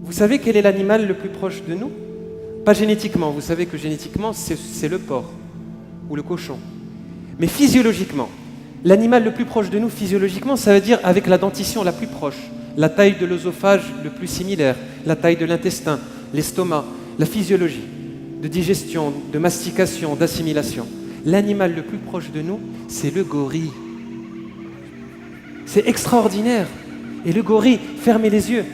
Vous savez quel est l'animal le plus proche de nous? Pas génétiquement, vous savez que génétiquement, c'est le porc ou le cochon. Mais physiologiquement, l'animal le plus proche de nous, physiologiquement, ça veut dire avec la dentition la plus proche, la taille de l'œsophage le plus similaire, la taille de l'intestin, l'estomac, la physiologie de digestion, de mastication, d'assimilation. L'animal le plus proche de nous, c'est le gorille. C'est extraordinaire. Et le gorille, fermez les yeux.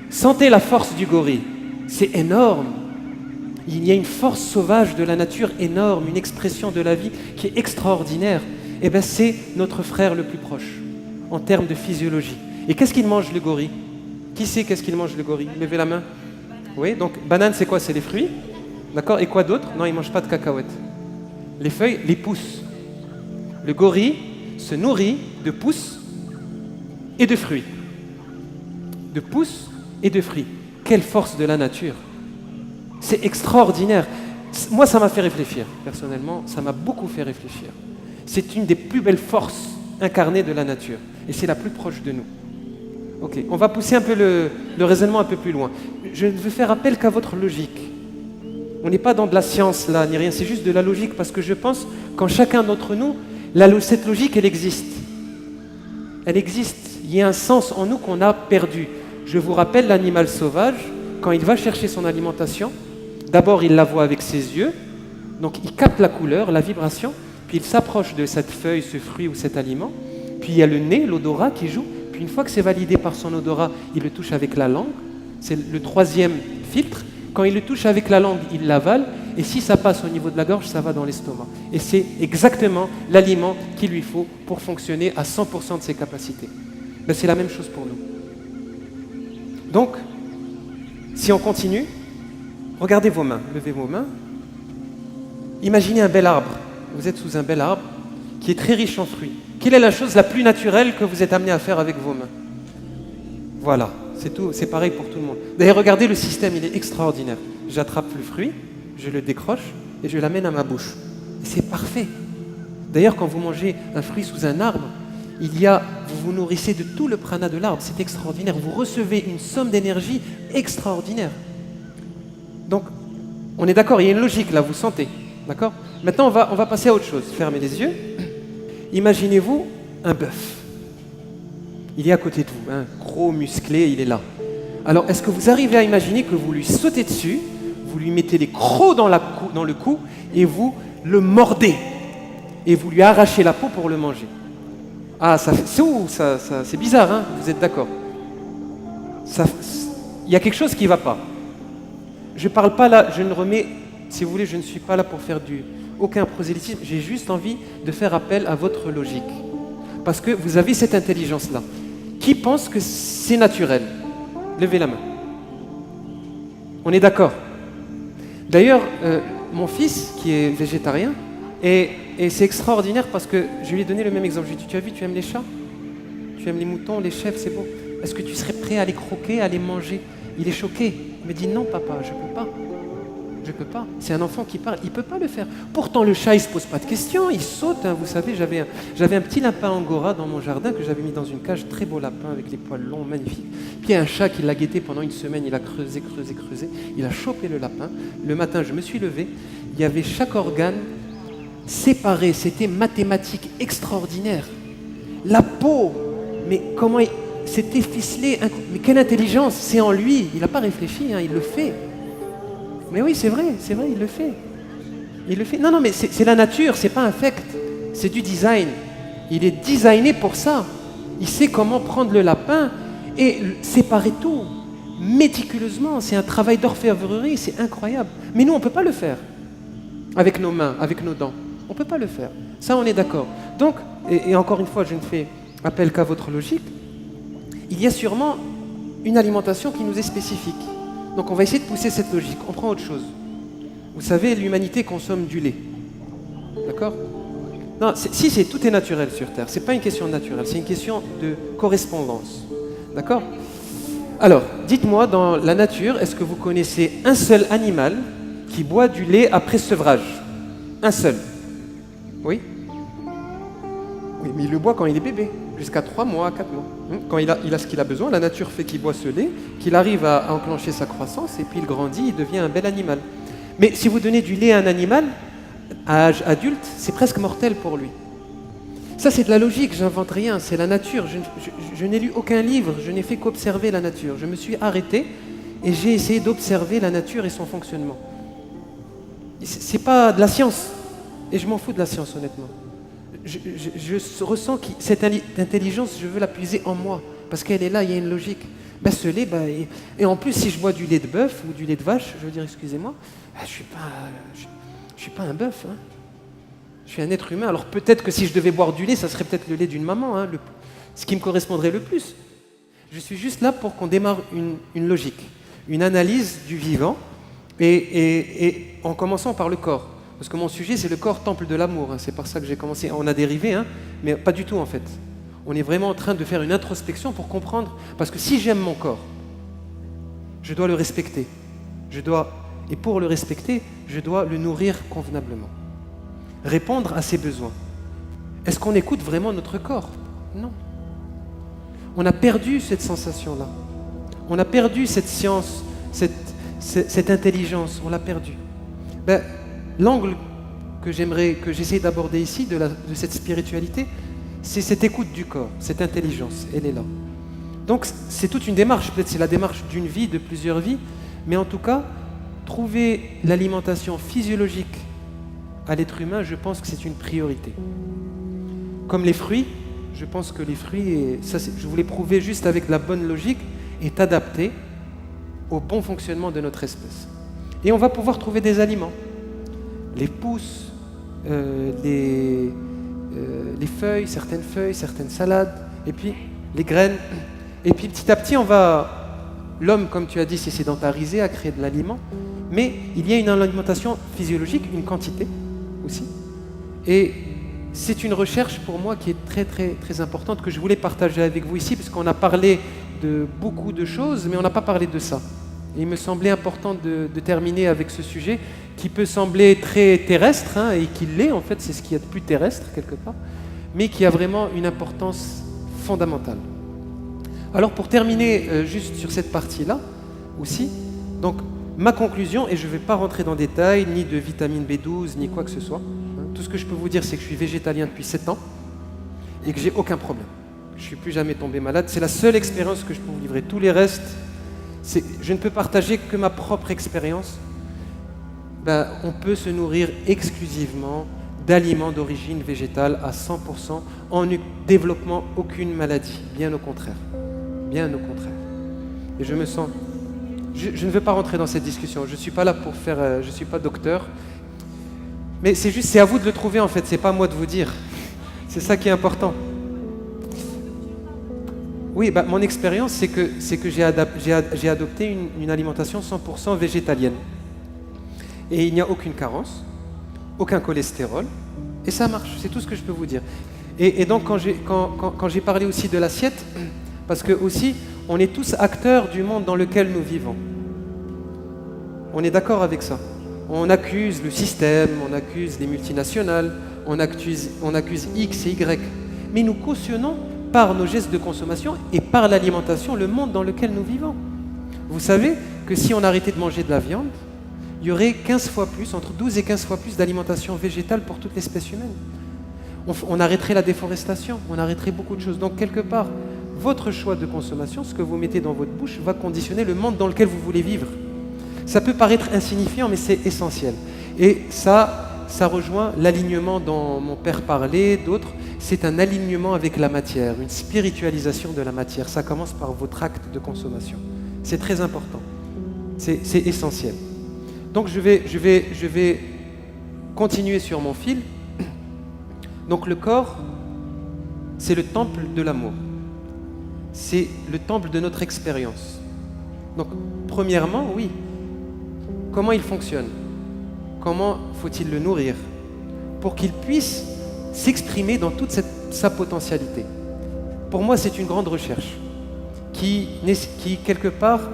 Sentez la force du gorille. C'est énorme. Il y a une force sauvage de la nature énorme, une expression de la vie qui est extraordinaire. Eh bien, c'est notre frère le plus proche, en termes de physiologie. Et qu'est-ce qu'il mange, le gorille? Qui sait qu'est-ce qu'il mange, le gorille? Levez la main. Oui, donc banane, c'est quoi? C'est les fruits. D'accord? Et quoi d'autre? Non, il ne mange pas de cacahuètes. Les feuilles, les pousses. Le gorille se nourrit de pousses et de fruits. De pousses et de fruits. Quelle force de la nature! C'est extraordinaire. Moi, ça m'a fait réfléchir. Personnellement, ça m'a beaucoup fait réfléchir. C'est une des plus belles forces incarnées de la nature. Et c'est la plus proche de nous. Ok, on va pousser un peu le raisonnement un peu plus loin. Je ne veux faire appel qu'à votre logique. On n'est pas dans de la science là, ni rien. C'est juste de la logique parce que je pense qu'en chacun d'entre nous, cette logique, elle existe. Elle existe. Il y a un sens en nous qu'on a perdu. Je vous rappelle l'animal sauvage, quand il va chercher son alimentation, d'abord il la voit avec ses yeux, donc il capte la couleur, la vibration, puis il s'approche de cette feuille, ce fruit ou cet aliment, puis il y a le nez, l'odorat qui joue, puis une fois que c'est validé par son odorat, il le touche avec la langue, c'est le troisième filtre. Quand il le touche avec la langue, il l'avale, et si ça passe au niveau de la gorge, ça va dans l'estomac. Et c'est exactement l'aliment qu'il lui faut pour fonctionner à 100% de ses capacités. Ben, c'est la même chose pour nous. Donc, si on continue, regardez vos mains, levez vos mains. Imaginez un bel arbre. Vous êtes sous un bel arbre qui est très riche en fruits. Quelle est la chose la plus naturelle que vous êtes amené à faire avec vos mains? Voilà, c'est tout, c'est pareil pour tout le monde. D'ailleurs, regardez le système, il est extraordinaire. J'attrape le fruit, je le décroche et je l'amène à ma bouche. Et c'est parfait. D'ailleurs, quand vous mangez un fruit sous un arbre, vous vous nourrissez de tout le prana de l'arbre, c'est extraordinaire. Vous recevez une somme d'énergie extraordinaire. Donc, on est d'accord, il y a une logique là, vous sentez. D'accord? Maintenant, on va passer à autre chose. Fermez les yeux. Imaginez-vous un bœuf. Il est à côté de vous, gros, musclé, il est là. Alors, est-ce que vous arrivez à imaginer que vous lui sautez dessus, vous lui mettez les crocs dans le cou et vous le mordez et vous lui arrachez la peau pour le manger? Ah, c'est bizarre, hein? Vous êtes d'accord? Il y a quelque chose qui ne va pas. Je ne parle pas là, je ne remets, si vous voulez, je ne suis pas là pour faire aucun prosélytisme, j'ai juste envie de faire appel à votre logique. Parce que vous avez cette intelligence-là. Qui pense que c'est naturel? Levez la main. On est d'accord? D'ailleurs, mon fils, qui est végétarien, et c'est extraordinaire parce que je lui ai donné le même exemple. Je lui ai dit, tu as vu, tu aimes les chats? Tu aimes les moutons, les chèvres, c'est beau. Est-ce que tu serais prêt à les croquer, à les manger? Il est choqué. Il me dit, non papa, je ne peux pas. Je ne peux pas. C'est un enfant qui parle, il ne peut pas le faire. Pourtant, le chat, il ne se pose pas de questions, il saute. Vous savez, j'avais un petit lapin angora dans mon jardin que j'avais mis dans une cage, très beau lapin avec les poils longs, magnifiques. Puis il y a un chat qui l'a guetté pendant une semaine, il a creusé. Il a chopé le lapin. Le matin, je me suis levé, il y avait chaque organe séparé, c'était mathématique extraordinaire. La peau, mais comment c'était ficelé, mais quelle intelligence, c'est en lui, il n'a pas réfléchi, il le fait. Mais oui, c'est vrai, il le fait. Il le fait. Non, mais c'est la nature, c'est pas un fait, c'est du design. Il est designé pour ça. Il sait comment prendre le lapin et séparer tout, méticuleusement. C'est un travail d'orfèvrerie, c'est incroyable. Mais nous, on ne peut pas le faire avec nos mains, avec nos dents. On ne peut pas le faire. Ça, on est d'accord. Donc, et encore une fois, je ne fais appel qu'à votre logique, il y a sûrement une alimentation qui nous est spécifique. Donc on va essayer de pousser cette logique. On prend autre chose. Vous savez, l'humanité consomme du lait. D'accord? Non, tout est naturel sur Terre. Ce n'est pas une question naturelle, c'est une question de correspondance. D'accord? Alors, dites-moi, dans la nature, est-ce que vous connaissez un seul animal qui boit du lait après sevrage? Un seul. Oui? Oui, mais il le boit quand il est bébé, jusqu'à 3 mois, 4 mois. Quand il a ce qu'il a besoin, la nature fait qu'il boit ce lait, qu'il arrive à enclencher sa croissance, et puis il grandit, il devient un bel animal. Mais si vous donnez du lait à un animal, à âge adulte, c'est presque mortel pour lui. Ça, c'est de la logique, j'invente rien, c'est la nature. Je n'ai lu aucun livre, je n'ai fait qu'observer la nature. Je me suis arrêté et j'ai essayé d'observer la nature et son fonctionnement. C'est pas de la science, et je m'en fous de la science, honnêtement. Je ressens que cette intelligence, je veux la puiser en moi, parce qu'elle est là, il y a une logique. Ben, ce lait, et en plus, si je bois du lait de bœuf ou du lait de vache, je veux dire, excusez-moi, je suis pas un bœuf, hein. Je suis un être humain. Alors peut-être que si je devais boire du lait, ça serait peut-être le lait d'une maman, hein, ce qui me correspondrait le plus. Je suis juste là pour qu'on démarre une logique, une analyse du vivant, et en commençant par le corps. Parce que mon sujet, c'est le corps, temple de l'amour. Hein. C'est par ça que j'ai commencé. On a dérivé, hein, mais pas du tout en fait. On est vraiment en train de faire une introspection pour comprendre. Parce que si j'aime mon corps, je dois le respecter. Et pour le respecter, je dois le nourrir convenablement. Répondre à ses besoins. Est-ce qu'on écoute vraiment notre corps? Non. On a perdu cette sensation-là. On a perdu cette science, cette intelligence. On l'a perdue. L'angle que j'essaie d'aborder ici, de cette spiritualité, c'est cette écoute du corps, cette intelligence. Elle est là. Donc c'est toute une démarche. Peut-être c'est la démarche d'une vie, de plusieurs vies. Mais en tout cas, trouver l'alimentation physiologique à l'être humain, je pense que c'est une priorité. Comme les fruits, je pense que les fruits, et ça, je voulais prouver juste avec la bonne logique, est adapté au bon fonctionnement de notre espèce. Et on va pouvoir trouver des aliments. Les pousses, les feuilles, certaines salades, et puis les graines. Et puis petit à petit, l'homme, comme tu as dit, s'est sédentarisé, a créé de l'aliment, mais il y a une alimentation physiologique, une quantité aussi. Et c'est une recherche pour moi qui est très très très importante, que je voulais partager avec vous ici, parce qu'on a parlé de beaucoup de choses, mais on n'a pas parlé de ça. Et il me semblait important de terminer avec ce sujet qui peut sembler très terrestre, hein, et qui l'est en fait, c'est ce qu'il y a de plus terrestre quelque part, mais qui a vraiment une importance fondamentale. Alors pour terminer juste sur cette partie-là aussi, donc ma conclusion, et je ne vais pas rentrer dans le détail, ni de vitamine B12, ni quoi que ce soit. Tout ce que je peux vous dire, c'est que je suis végétalien depuis 7 ans et que j'ai aucun problème. Je ne suis plus jamais tombé malade. C'est la seule expérience que je peux vous livrer. Tous les restes, je ne peux partager que ma propre expérience. On peut se nourrir exclusivement d'aliments d'origine végétale à 100% en ne développant aucune maladie. Bien au contraire. Bien au contraire. Et je me sens... Je ne veux pas rentrer dans cette discussion. Je ne suis pas là pour faire... je ne suis pas docteur. Mais c'est à vous de le trouver en fait. C'est pas à moi de vous dire. C'est ça qui est important. Oui, mon expérience, c'est que j'ai adopté une alimentation 100% végétalienne. Et il n'y a aucune carence, aucun cholestérol, et ça marche. C'est tout ce que je peux vous dire. Et donc quand j'ai parlé aussi de l'assiette, parce que aussi, on est tous acteurs du monde dans lequel nous vivons. On est d'accord avec ça. On accuse le système, on accuse les multinationales, on accuse X et Y. Mais nous cautionnons par nos gestes de consommation et par l'alimentation le monde dans lequel nous vivons. Vous savez que si on arrêtait de manger de la viande, il y aurait 15 fois plus, entre 12 et 15 fois plus d'alimentation végétale pour toute l'espèce humaine. On arrêterait la déforestation, on arrêterait beaucoup de choses. Donc quelque part, votre choix de consommation, ce que vous mettez dans votre bouche, va conditionner le monde dans lequel vous voulez vivre. Ça peut paraître insignifiant, mais c'est essentiel. Et ça rejoint l'alignement dont mon père parlait, d'autres. C'est un alignement avec la matière, une spiritualisation de la matière. Ça commence par votre acte de consommation. C'est très important. C'est essentiel. Donc je vais continuer sur mon fil. Donc le corps, c'est le temple de l'amour. C'est le temple de notre expérience. Donc premièrement, oui. Comment il fonctionne? Comment faut-il le nourrir pour qu'il puisse s'exprimer dans toute sa potentialité? Pour moi, c'est une grande recherche qui quelque part,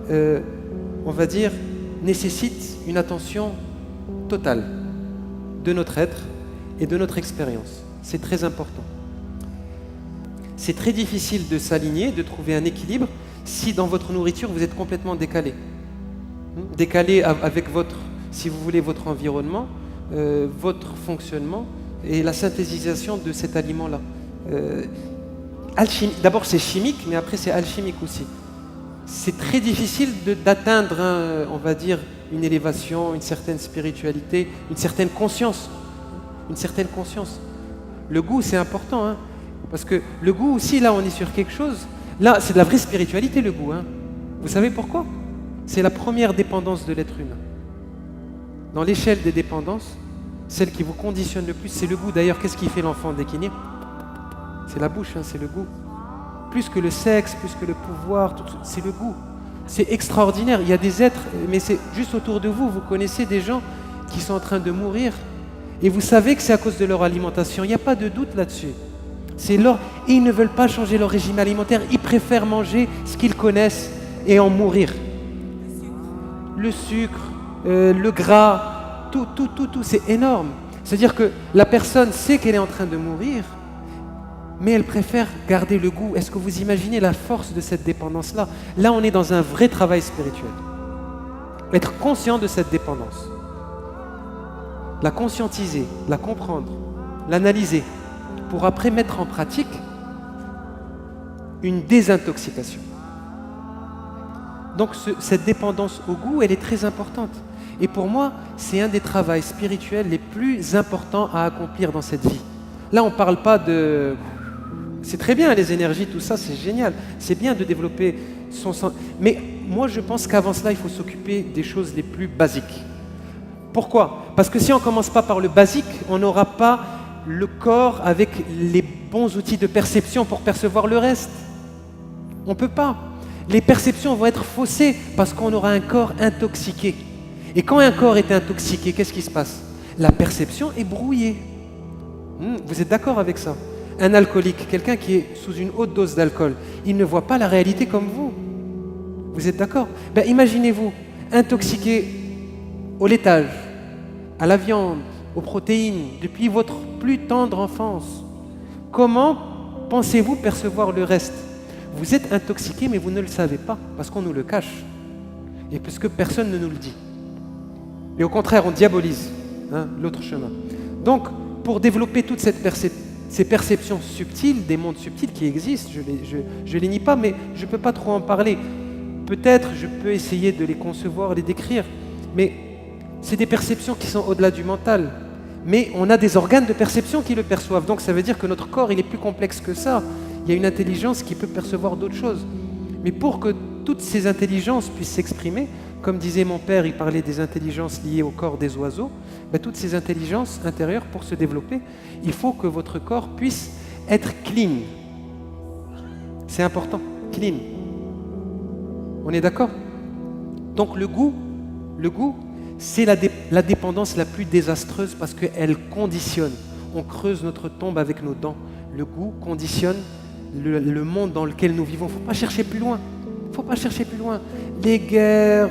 on va dire, nécessite une attention totale de notre être et de notre expérience. C'est très important. C'est très difficile de s'aligner, de trouver un équilibre si dans votre nourriture vous êtes complètement décalé. Décalé avec votre, si vous voulez, votre environnement, votre fonctionnement et la synthétisation de cet aliment-là. D'abord c'est chimique, mais après c'est alchimique aussi. C'est très difficile d'atteindre, on va dire, une élévation, une certaine spiritualité, une certaine conscience. Une certaine conscience. Le goût, c'est important, hein, parce que le goût aussi, là, on est sur quelque chose. Là, c'est de la vraie spiritualité, le goût. Hein. Vous savez pourquoi? C'est la première dépendance de l'être humain. Dans l'échelle des dépendances, celle qui vous conditionne le plus, c'est le goût. D'ailleurs, qu'est-ce qui fait l'enfant dès qu'il naît? C'est la bouche, hein, c'est le goût. Plus que le sexe, plus que le pouvoir, c'est le goût. C'est extraordinaire. Il y a des êtres, mais c'est juste autour de vous, vous connaissez des gens qui sont en train de mourir et vous savez que c'est à cause de leur alimentation. Il n'y a pas de doute là-dessus. Et ils ne veulent pas changer leur régime alimentaire. Ils préfèrent manger ce qu'ils connaissent et en mourir. Le sucre, le gras, tout, c'est énorme. C'est-à-dire que la personne sait qu'elle est en train de mourir, mais elle préfère garder le goût. Est-ce que vous imaginez la force de cette dépendance-là? Là, on est dans un vrai travail spirituel. Être conscient de cette dépendance. La conscientiser, la comprendre, l'analyser, pour après mettre en pratique une désintoxication. Donc cette dépendance au goût, elle est très importante. Et pour moi, c'est un des travaux spirituels les plus importants à accomplir dans cette vie. Là, on ne parle pas de... C'est très bien, les énergies, tout ça, c'est génial. C'est bien de développer son sens. Mais moi, je pense qu'avant cela, il faut s'occuper des choses les plus basiques. Pourquoi? Parce que si on ne commence pas par le basique, on n'aura pas le corps avec les bons outils de perception pour percevoir le reste. On ne peut pas. Les perceptions vont être faussées parce qu'on aura un corps intoxiqué. Et quand un corps est intoxiqué, qu'est-ce qui se passe? La perception est brouillée. Vous êtes d'accord avec ça? Un alcoolique, quelqu'un qui est sous une haute dose d'alcool, il ne voit pas la réalité comme vous. Vous êtes d'accord? Imaginez-vous, intoxiqué au laitage, à la viande, aux protéines, depuis votre plus tendre enfance. Comment pensez-vous percevoir le reste? Vous êtes intoxiqué, mais vous ne le savez pas, parce qu'on nous le cache. Et parce que personne ne nous le dit. Et au contraire, on diabolise l'autre chemin. Donc, pour développer toute ces perceptions subtiles, des mondes subtils qui existent, je les nie pas, mais je ne peux pas trop en parler. Peut-être je peux essayer de les concevoir, les décrire, mais c'est des perceptions qui sont au-delà du mental. Mais on a des organes de perception qui le perçoivent. Donc ça veut dire que notre corps, il est plus complexe que ça. Il y a une intelligence qui peut percevoir d'autres choses. Mais pour que toutes ces intelligences puissent s'exprimer, comme disait mon père, il parlait des intelligences liées au corps des oiseaux, toutes ces intelligences intérieures, pour se développer, il faut que votre corps puisse être clean. C'est important, clean. On est d'accord? Donc le goût, c'est la dépendance la plus désastreuse parce qu'elle conditionne. On creuse notre tombe avec nos dents. Le goût conditionne le monde dans lequel nous vivons. Il ne faut pas chercher plus loin. Il ne faut pas chercher plus loin. Les guerres,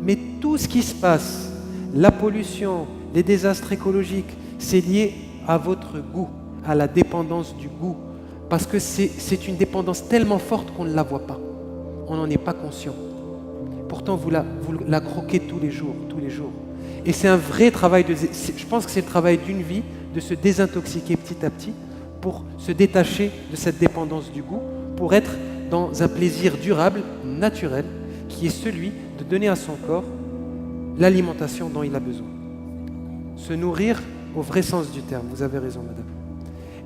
mais tout ce qui se passe, la pollution, les désastres écologiques, c'est lié à votre goût, à la dépendance du goût. Parce que c'est une dépendance tellement forte qu'on ne la voit pas. On n'en est pas conscient. Pourtant, vous la croquez tous les jours. Et c'est un vrai travail, je pense que c'est le travail d'une vie, de se désintoxiquer petit à petit pour se détacher de cette dépendance du goût, pour être dans un plaisir durable, naturel, qui est celui de donner à son corps l'alimentation dont il a besoin. Se nourrir au vrai sens du terme, vous avez raison, madame.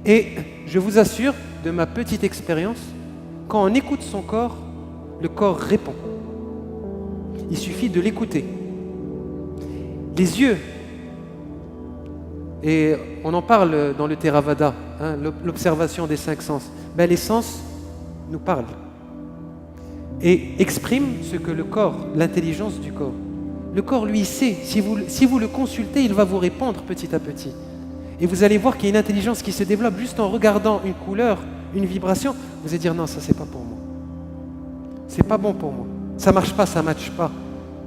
Et je vous assure, de ma petite expérience, quand on écoute son corps, le corps répond. Il suffit de l'écouter. Les yeux, et on en parle dans le Theravada, l'observation des 5 sens, les sens nous parlent et expriment ce que le corps, l'intelligence du corps. Le corps, lui, sait. Si vous le consultez, il va vous répondre petit à petit. Et vous allez voir qu'il y a une intelligence qui se développe juste en regardant une couleur, une vibration. Vous allez dire non, ça c'est pas pour moi. C'est pas bon pour moi. Ça marche pas, ça matche pas.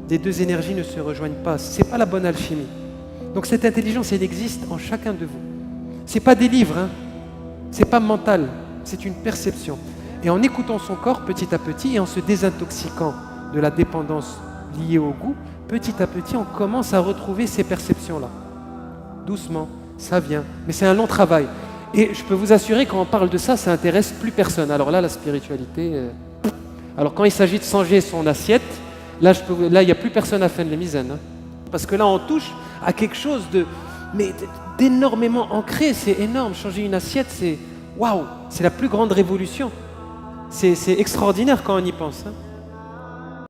Les deux énergies ne se rejoignent pas. C'est pas la bonne alchimie. Donc cette intelligence, elle existe en chacun de vous. C'est pas des livres, c'est pas mental. c'est une perception. Et en écoutant son corps petit à petit et en se désintoxiquant de la dépendance liée au goût, petit à petit, on commence à retrouver ces perceptions-là. Doucement, ça vient. Mais c'est un long travail. Et je peux vous assurer, quand on parle de ça, ça intéresse plus personne. Alors là, la spiritualité... Alors quand il s'agit de changer son assiette, là, il n'y a plus personne à faire de la misaine. Hein. Parce que là, on touche à quelque chose d'énormément ancré. C'est énorme. Changer une assiette, c'est... Waouh! C'est la plus grande révolution. C'est extraordinaire quand on y pense. Hein.